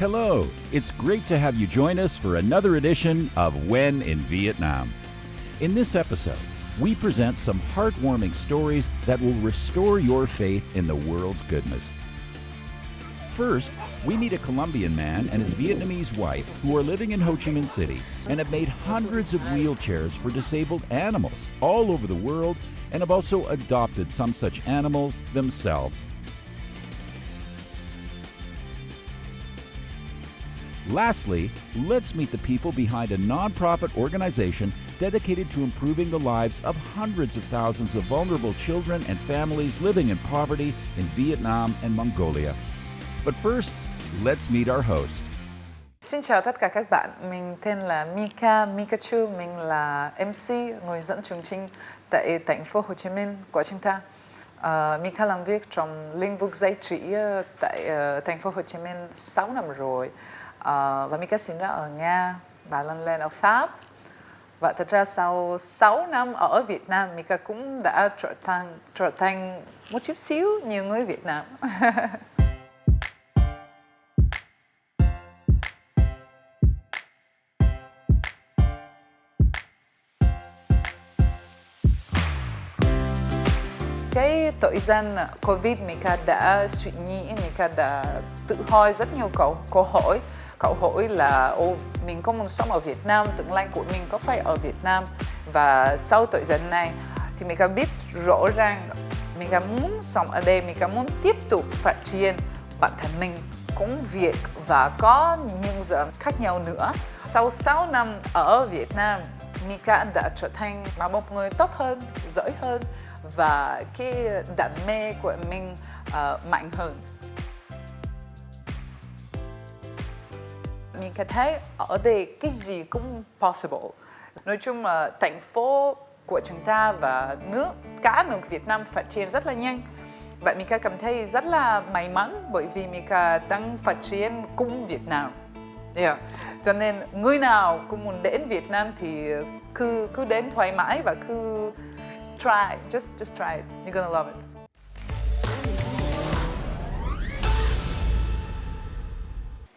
Hello, it's great to have you join us for another edition of When in Vietnam. In this episode, we present some heartwarming stories that will restore your faith in the world's goodness. First, we meet a Colombian man and his Vietnamese wife who are living in Ho Chi Minh City and have made hundreds of wheelchairs for disabled animals all over the world and have also adopted some such animals themselves. Lastly, let's meet the people behind a non-profit organization dedicated to improving the lives of hundreds of thousands of vulnerable children and families living in poverty in Vietnam and Mongolia. But first, let's meet our host. Xin chào tất cả các bạn, mình tên là Mika Chu, mình là MC, người dẫn chương trình tại thành phố Hồ Chí Minh của chúng ta. Mika làm việc trong lĩnh vực giải trí tại thành phố Hồ Chí Minh 6 năm rồi. Và Mika sinh ra ở Nga và lớn lên ở Pháp. Và thật ra sau 6 năm ở Việt Nam, Mika cũng đã trở thành một chút xíu như người Việt Nam. Cái thời gian Covid, Mika đã suy nghĩ, Mika đã tự hỏi rất nhiều câu hỏi. Câu hỏi là mình có muốn sống ở Việt Nam, tương lai của mình có phải ở Việt Nam. Và sau thời gian này thì Mika biết rõ ràng Mika muốn sống ở đây, Mika muốn tiếp tục phát triển bản thân mình, công việc và có những dự án khác nhau nữa. Sau 6 năm ở Việt Nam, Mika đã trở thành một người tốt hơn, giỏi hơn và cái đam mê của mình mạnh hơn. Mình thấy ở đây cái gì cũng possible. Nói chung là thành phố của chúng ta và cả nước Việt Nam phát triển rất là nhanh. Và Mika cảm thấy rất là may mắn bởi vì Mika đang phát triển cùng Việt Nam. Cho nên người nào cũng muốn đến Việt Nam thì cứ đến thoải mái và cứ try, just try it. You're gonna love it.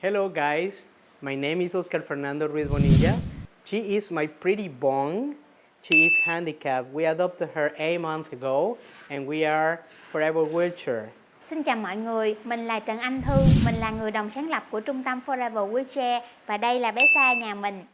Hello guys, my name is Oscar Fernando Ruiz Bonilla. She is my pretty bong. She is handicapped. We adopted her 8 months ago and we are forever wheelchair. Xin chào mọi người, mình là Trần Anh Thư, mình là người đồng sáng lập của trung tâm Forever Wheelchair và đây là bé Sa nhà mình.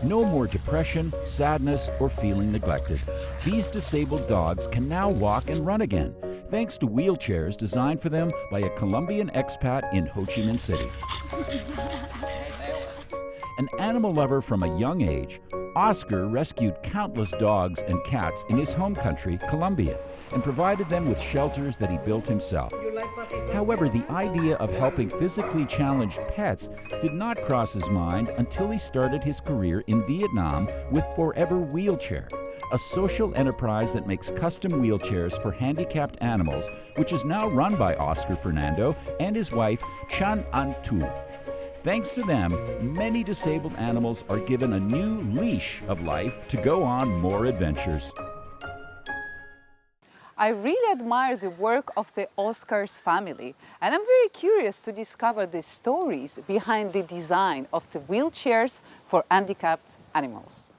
No more depression, sadness, or feeling neglected. These disabled dogs can now walk and run again, thanks to wheelchairs designed for them by a Colombian expat in Ho Chi Minh City. An animal lover from a young age, Oscar rescued countless dogs and cats in his home country, Colombia, and provided them with shelters that he built himself. However, the idea of helping physically challenged pets did not cross his mind until he started his career in Vietnam with Forever Wheelchair, a social enterprise that makes custom wheelchairs for handicapped animals, which is now run by Oscar Fernando and his wife, Chan An Tu. Thanks to them, many disabled animals are given a new leash of life to go on more adventures. I really admire the work of the Oscar's family, and I'm very curious to discover the stories behind the design of the wheelchairs for handicapped animals.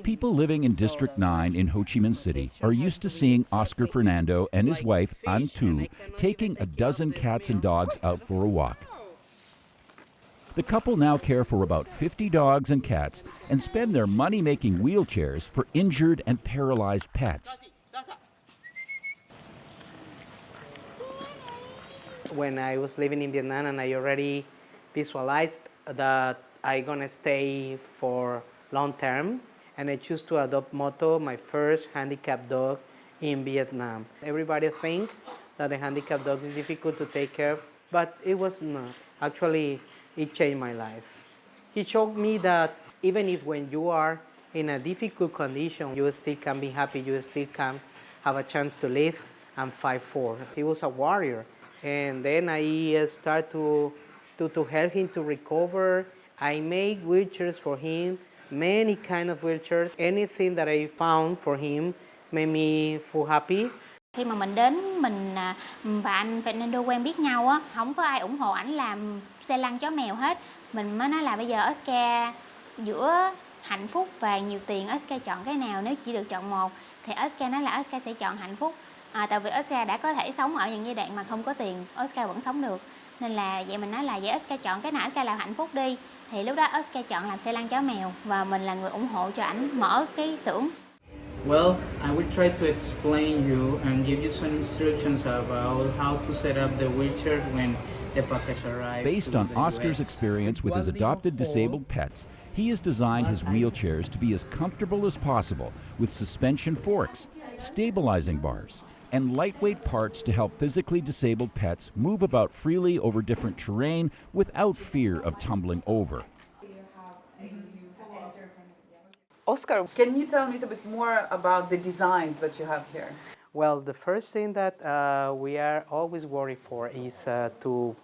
People living in District 9 in Ho Chi Minh City are used to seeing Oscar Fernando and his wife, An Tu, taking a dozen cats and dogs out for a walk. The couple now care for about 50 dogs and cats and spend their money making wheelchairs for injured and paralyzed pets. When I was living in Vietnam and I already visualized that I'm gonna stay for long term, and I choose to adopt Moto, my first handicapped dog in Vietnam. Everybody thinks that a handicapped dog is difficult to take care of, but it was not. Actually, it changed my life. He showed me that even if when you are in a difficult condition, you still can be happy, you still can have a chance to live and fight for. He was a warrior. And then I started to help him to recover. I made wheelchairs for him many kind of wheelchairs. Anything that I found for him made me feel happy. Khi mà mình đến, mình và anh Fernando quen biết nhau á, không có ai ủng hộ ảnh làm xe lăn chó mèo hết. Mình mới nói là bây giờ Oscar giữa hạnh phúc và nhiều tiền, Oscar chọn cái nào nếu chỉ được chọn một. Thì Oscar nói là Oscar sẽ chọn hạnh phúc. Tại vì Oscar đã có thể sống ở những giai đoạn mà không có tiền, Oscar vẫn sống được. Nên là vậy mình nói là vậy Oscar chọn cái nào Oscar làm hạnh phúc đi. Thì lúc đó Oscar chọn làm xe lăn chó mèo và mình là người ủng hộ cho ảnh mở cái xưởng. Well, I will try to explain you and give you some instructions about how to set up the wheelchair when the package arrives. Based on Oscar's experience with his adopted disabled pets, he has designed his wheelchairs to be as comfortable as possible with suspension forks, stabilizing bars, and lightweight parts to help physically disabled pets move about freely over different terrain without fear of tumbling over. Oscar, can you tell me a little bit more about the designs that you have here? Well, the first thing that we are always worried for is to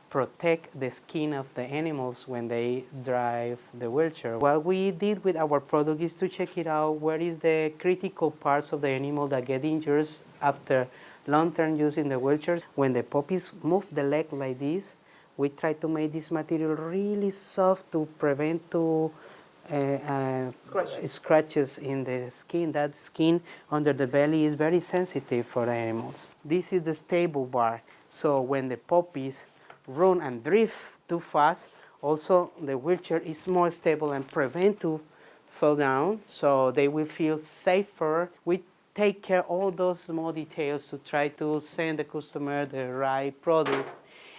protect the skin of the animals when they drive the wheelchair. What we did with our product is to check it out where is the critical parts of the animal that get injured after long-term use in the wheelchairs. When the puppies move the leg like this, we try to make this material really soft to prevent scratches in the skin. That skin under the belly is very sensitive for the animals. This is the stable bar. So when the puppies run and drift too fast, also the wheelchair is more stable and prevent to fall down, so they will feel safer. We take care of all those small details to try to send the customer the right product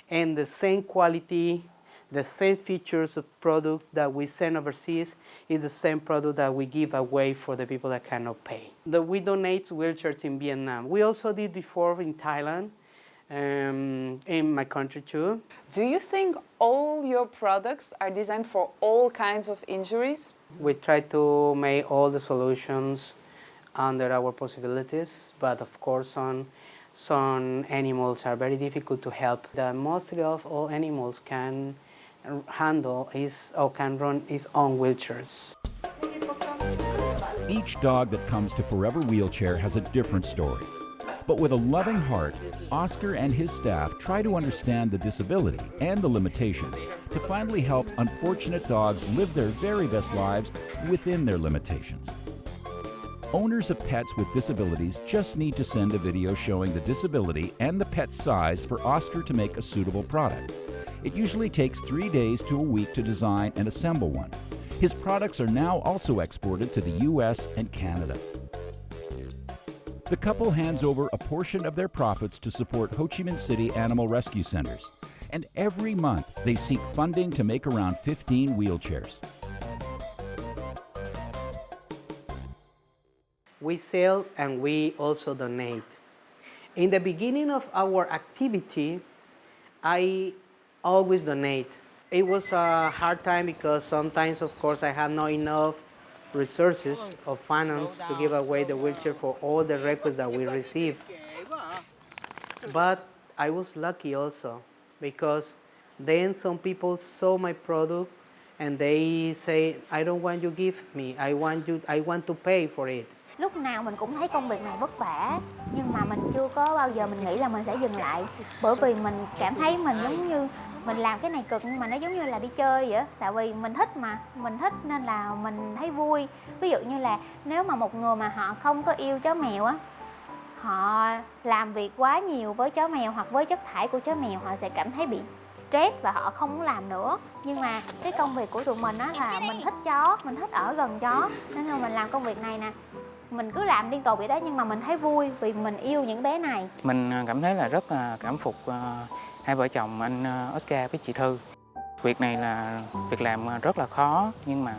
and the same quality, the same features of product that we send overseas is the same product that we give away for the people that cannot pay. We donate wheelchairs in Vietnam. We also did before in Thailand, in my country too. Do you think all your products are designed for all kinds of injuries? We try to make all the solutions under our possibilities, but of course some animals are very difficult to help. Mostly of all animals can handle can run his own wheelchairs. Each dog that comes to Forever Wheelchair has a different story. But with a loving heart, Oscar and his staff try to understand the disability and the limitations to finally help unfortunate dogs live their very best lives within their limitations. Owners of pets with disabilities just need to send a video showing the disability and the pet's size for Oscar to make a suitable product. It usually takes 3 days to a week to design and assemble one. His products are now also exported to the US and Canada. The couple hands over a portion of their profits to support Ho Chi Minh City animal rescue centers. And every month, they seek funding to make around 15 wheelchairs. We sell and we also donate. In the beginning of our activity, I always donate. It was a hard time because sometimes, of course, I had not enough resources of finance to give away the wheelchair for all the requests that we received. But I was lucky also because then some people saw my product and they say, I don't want you to give me, I want to pay for it. Lúc nào mình cũng thấy công việc này vất vả, nhưng mà mình chưa có bao giờ mình nghĩ là mình sẽ dừng lại. Bởi vì mình cảm thấy mình giống như mình làm cái này cực nhưng mà nó giống như là đi chơi vậy. Tại vì mình thích mà, mình thích nên là mình thấy vui. Ví dụ như là nếu mà một người mà họ không có yêu chó mèo á, họ làm việc quá nhiều với chó mèo hoặc với chất thải của chó mèo, họ sẽ cảm thấy bị stress và họ không muốn làm nữa. Nhưng mà cái công việc của tụi mình á là mình thích chó, mình thích ở gần chó, nên là mình làm công việc này nè. Mình cứ làm liên tục vậy đó nhưng mà mình thấy vui vì mình yêu những bé này. Mình cảm thấy là rất cảm phục hai vợ chồng anh Oscar với chị Thư. Việc này là việc làm rất là khó nhưng mà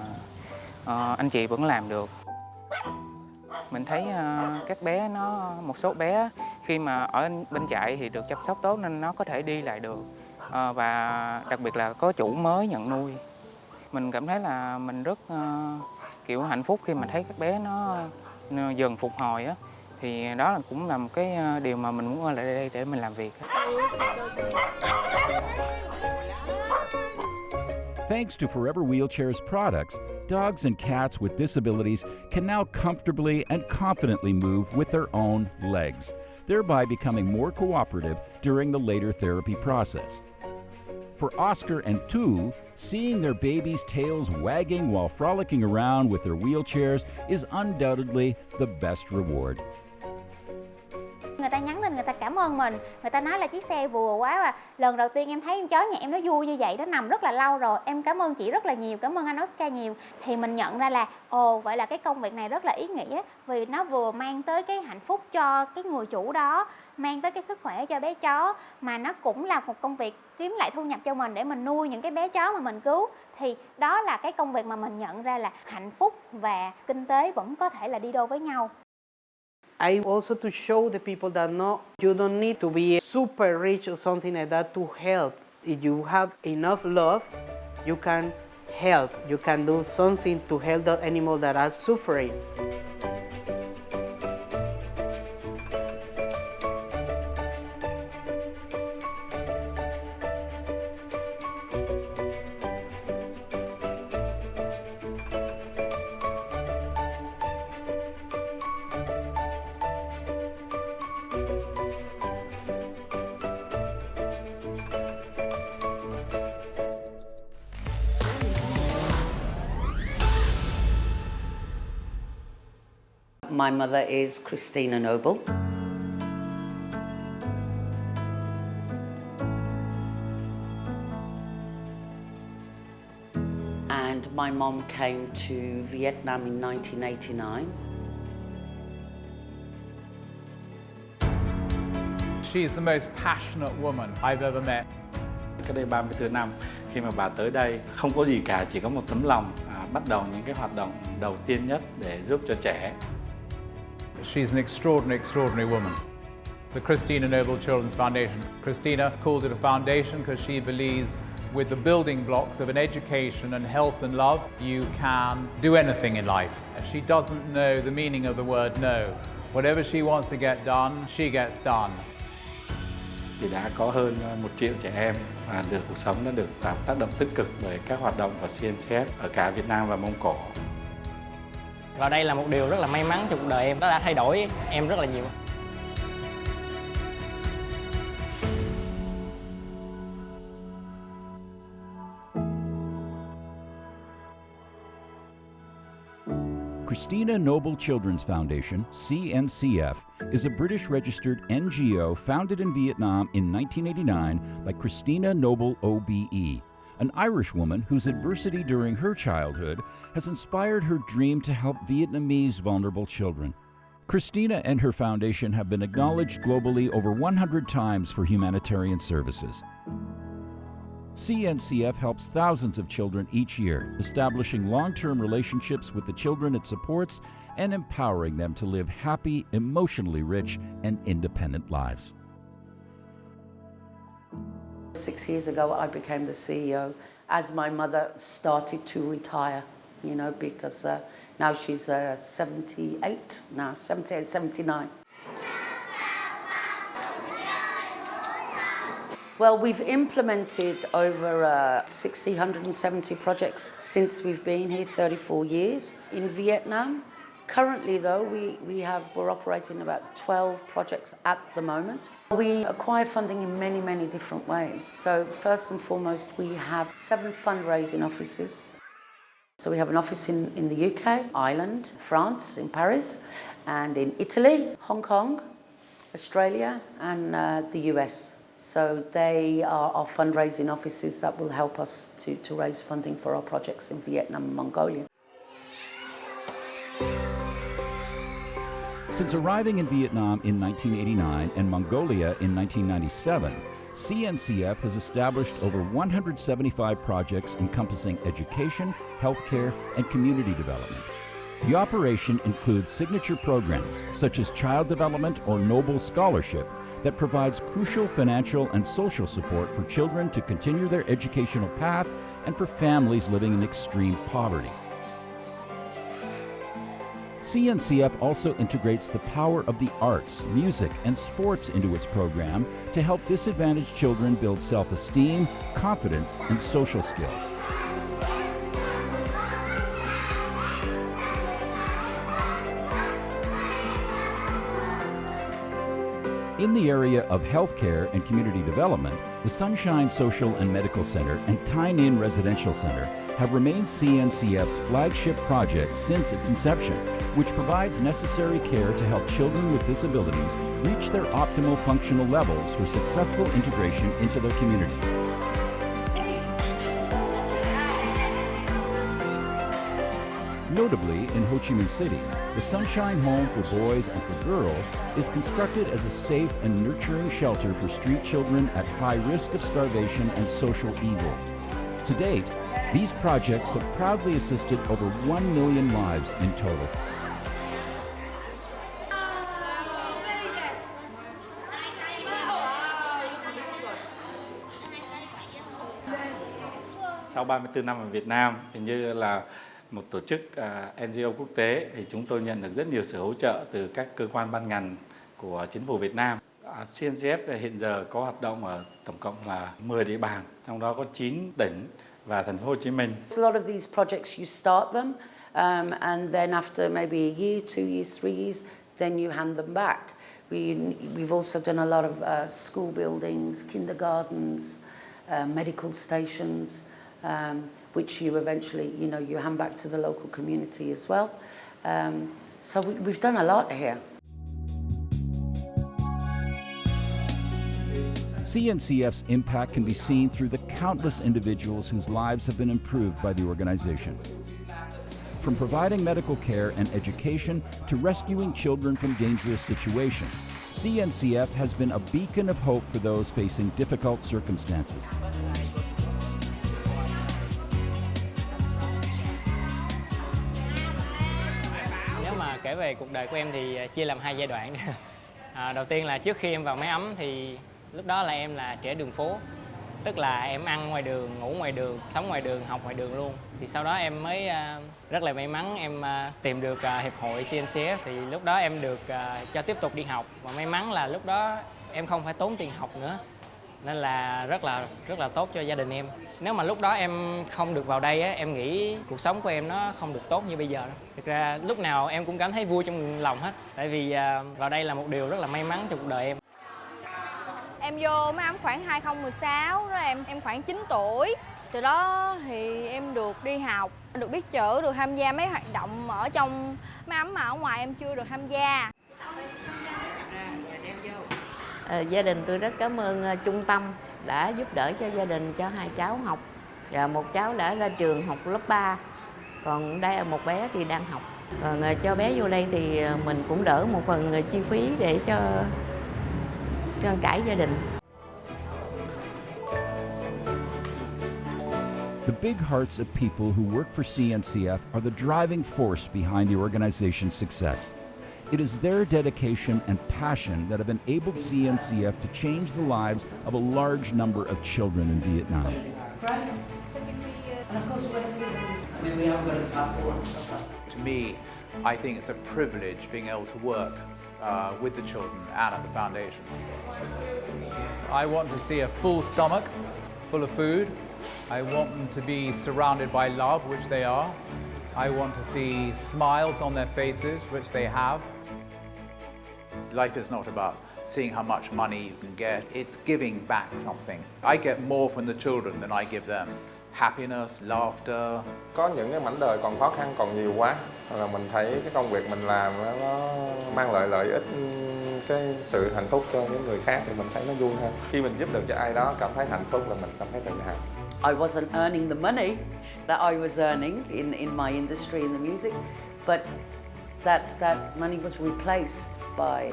anh chị vẫn làm được. Mình thấy các bé một số bé khi mà ở bên trại thì được chăm sóc tốt nên nó có thể đi lại được. Và đặc biệt là có chủ mới nhận nuôi. Mình cảm thấy là mình rất kiểu hạnh phúc khi mà thấy các bé nó dần phục hồi á, thì đó cũng là một cái điều mà mình muốn ở lại đây để mình làm việc. Thanks to Forever Wheelchair's products, dogs and cats with disabilities can now comfortably and confidently move with their own legs, thereby becoming more cooperative during the later therapy process. For Oscar and Tu, seeing their babies' tails wagging while frolicking around with their wheelchairs is undoubtedly the best reward. Người ta nhắn tin, người ta cảm ơn mình, người ta nói là chiếc xe vừa quá và lần đầu tiên em thấy con chó nhà em nó vui như vậy, nó nằm rất là lâu rồi, em cảm ơn chị rất là nhiều, cảm ơn anh Oscar nhiều. Thì mình nhận ra là vậy là cái công việc này rất là ý nghĩa, vì nó vừa mang tới cái hạnh phúc cho cái người chủ đó, mang tới cái sức khỏe cho bé chó, mà nó cũng là một công việc kiếm lại thu nhập cho mình để mình nuôi những cái bé chó mà mình cứu. Thì đó là cái công việc mà mình nhận ra là hạnh phúc và kinh tế vẫn có thể là đi đôi với nhau. I also to show the people that no, you don't need to be super rich or something like that to help. If you have enough love, you can help. You can do something to help the animals that are suffering. My mother is Christina Noble. And my mom came to Vietnam in 1989. She's the most passionate woman I've ever met. Cách đây 34 năm, khi mà bà tới đây, không có gì cả, chỉ có một tấm lòng, bắt đầu những cái hoạt động đầu tiên nhất để giúp cho trẻ. She's an extraordinary woman. The Christina Noble Children's Foundation. Christina called it a foundation because she believes with the building blocks of an education and health and love, you can do anything in life. She doesn't know the meaning of the word no. Whatever she wants to get done, she gets done. Thì đã có hơn 1 triệu trẻ em và cuộc sống đã được tác động tích cực bởi các hoạt động của CNCF ở cả Việt Nam và Mông Cổ. Và đây là một điều rất là may mắn trong cuộc đời em, nó đã thay đổi em rất là nhiều. Christina Noble Children's Foundation, CNCF, is a British registered NGO founded in Vietnam in 1989 by Christina Noble OBE, an Irish woman whose adversity during her childhood has inspired her dream to help Vietnamese vulnerable children. Christina and her foundation have been acknowledged globally over 100 times for humanitarian services. CNCF helps thousands of children each year, establishing long-term relationships with the children it supports and empowering them to live happy, emotionally rich, and independent lives. 6 years ago, I became the CEO as my mother started to retire, because now she's 78, 79. Well, we've implemented over 170 projects since we've been here 34 years in Vietnam. Currently, though, we're operating about 12 projects at the moment. We acquire funding in many, many different ways. So first and foremost, we have 7 fundraising offices. So we have an office in the UK, Ireland, France, in Paris, and in Italy, Hong Kong, Australia, and the US. So they are our fundraising offices that will help us to raise funding for our projects in Vietnam and Mongolia. Since arriving in Vietnam in 1989 and Mongolia in 1997, CNCF has established over 175 projects encompassing education, healthcare, and community development. The operation includes signature programs such as Child Development or Noble Scholarship that provides crucial financial and social support for children to continue their educational path and for families living in extreme poverty. CNCF also integrates the power of the arts, music, and sports into its program to help disadvantaged children build self-esteem, confidence, and social skills. In the area of healthcare and community development, the Sunshine Social and Medical Center and Tyne Inn Residential Center have remained CNCF's flagship project since its inception, which provides necessary care to help children with disabilities reach their optimal functional levels for successful integration into their communities. Notably, in Ho Chi Minh City, the Sunshine Home for Boys and for Girls is constructed as a safe and nurturing shelter for street children at high risk of starvation and social evils. To date, these projects have proudly assisted over 1 million lives in total. Sau 34 năm ở Việt Nam, hình như là một tổ chức NGO quốc tế, thì chúng tôi nhận được rất nhiều sự hỗ trợ từ các cơ quan ban ngành của chính phủ Việt Nam. CNCF hiện giờ có hoạt động ở tổng cộng là 10 địa bàn, trong đó có 9 tỉnh và thành phố Hồ Chí Minh. A lot of these projects you start them and then after maybe a year, 2 years, 3 years, then you hand them back. We've also done a lot of school buildings, kindergartens, medical stations, which you eventually, you hand back to the local community as well. So we've done a lot here. CNCF's impact can be seen through the countless individuals whose lives have been improved by the organization. From providing medical care and education to rescuing children from dangerous situations, CNCF has been a beacon of hope for those facing difficult circumstances. Nếu mà kể về cuộc đời của em thì chia làm 2 giai đoạn. Đầu tiên là trước khi em vào máy ấm thì lúc đó là em là trẻ đường phố. Tức là em ăn ngoài đường, ngủ ngoài đường, sống ngoài đường, học ngoài đường luôn. Thì sau đó em mới rất là may mắn em tìm được Hiệp hội CNCF. Thì lúc đó em được cho tiếp tục đi học. Và may mắn là lúc đó em không phải tốn tiền học nữa. Nên là rất là tốt cho gia đình em. Nếu mà lúc đó em không được vào đây á, em nghĩ cuộc sống của em nó không được tốt như bây giờ đâu. Thực ra lúc nào em cũng cảm thấy vui trong lòng hết. Tại vì vào đây là một điều rất là may mắn trong cuộc đời em. Em vô máy ấm khoảng 2016, rồi em khoảng 9 tuổi. Từ đó thì em được đi học, được biết chữ, được tham gia mấy hoạt động ở trong máy ấm mà ở ngoài em chưa được tham gia. Gia đình tôi rất cảm ơn trung tâm đã giúp đỡ cho gia đình, cho 2 cháu học. Và một cháu đã ra trường học lớp 3, còn đây một bé thì đang học. Còn cho bé vô đây thì mình cũng đỡ một phần chi phí để cho trang trải gia đình. The big hearts of people who work for CNCF are the driving force behind the organization's success. It is their dedication and passion that have enabled CNCF to change the lives of a large number of children in Vietnam. To me, I think it's a privilege being able to work with the children and at the foundation. I want to see a full stomach, full of food. I want them to be surrounded by love, which they are. I want to see smiles on their faces, which they have. Life is not about seeing how much money you can get. It's giving back something. I get more from the children than I give them. Happiness, laughter. Có những cái mảnh đời còn khó khăn còn nhiều quá, là mình thấy cái công việc mình làm nó mang lại lợi ích, cái sự hạnh phúc cho những người khác thì mình thấy nó vui hơn. Khi mình giúp được cho ai đó cảm thấy hạnh phúc là mình cảm thấy tự hào. I wasn't earning the money that I was earning in my industry in the music, but that money was replaced by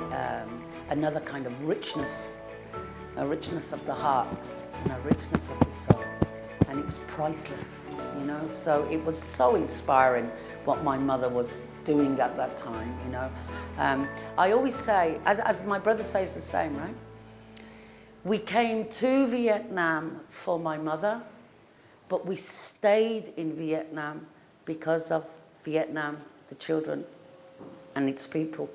another kind of richness, a richness of the heart and a richness of the soul, and it was priceless, So it was so inspiring what my mother was doing at that time, I always say, as my brother says the same, right? We came to Vietnam for my mother, but we stayed in Vietnam because of Vietnam, the children, and its people.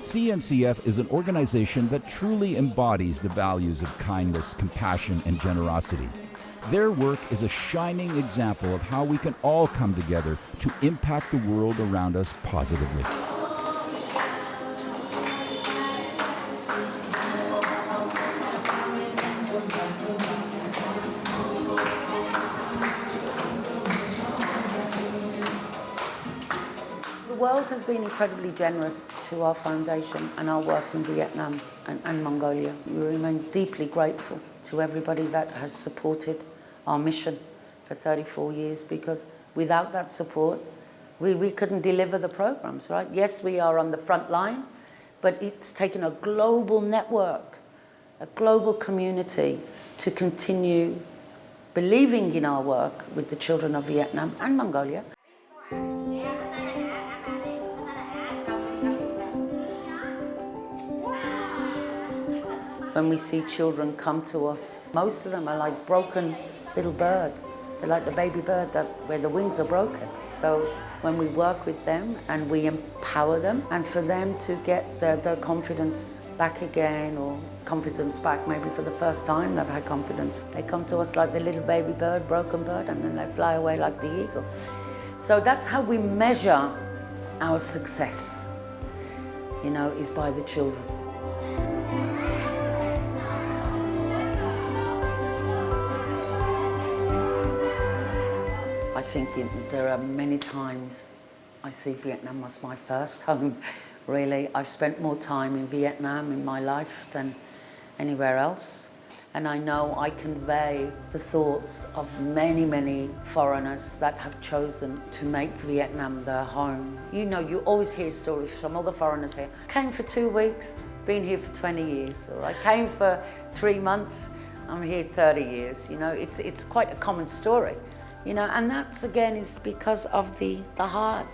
CNCF is an organization that truly embodies the values of kindness, compassion, and generosity. Their work is a shining example of how we can all come together to impact the world around us positively. The world has been incredibly generous to our foundation and our work in Vietnam and Mongolia. We remain deeply grateful to everybody that has supported our mission for 34 years, because without that support, we couldn't deliver the programs, right? Yes, we are on the front line, but it's taken a global network, a global community to continue believing in our work with the children of Vietnam and Mongolia. When we see children come to us, most of them are like broken little birds. They're like the baby bird where the wings are broken. So when we work with them and we empower them, and for them to get their confidence back again, or confidence back maybe for the first time they've had confidence, they come to us like the little baby bird, broken bird, and then they fly away like the eagle. So that's how we measure our success, you know, is by the children. I think there are many times I see Vietnam as my first home, really. I've spent more time in Vietnam in my life than anywhere else. And I know I convey the thoughts of many, many foreigners that have chosen to make Vietnam their home. You know, you always hear stories from all the foreigners here. Came for 2 weeks, been here for 20 years. Or I came for 3 months, I'm here 30 years. You know, it's quite a common story. You know, and that's again is because of the heart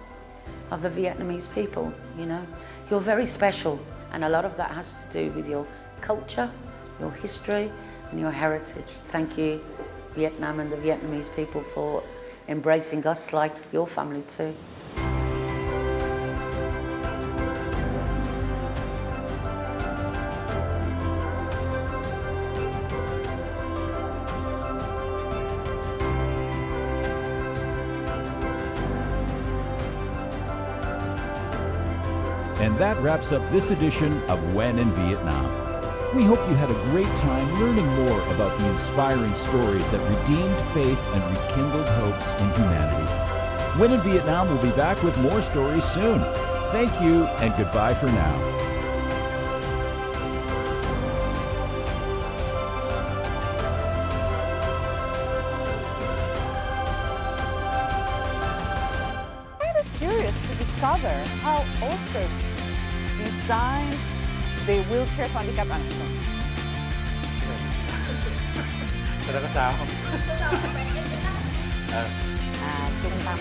of the Vietnamese people. You know, you're very special, and a lot of that has to do with your culture, your history, and your heritage. Thank you, Vietnam and the Vietnamese people, for embracing us like your family too. And that wraps up this edition of When in Vietnam. We hope you had a great time learning more about the inspiring stories that redeemed faith and rekindled hopes in humanity. When in Vietnam will be back with more stories soon. Thank you and goodbye for now. Curious to discover how Oscar designs the wheelchair for handicapped animals. Cái đó có sao không? Trung tâm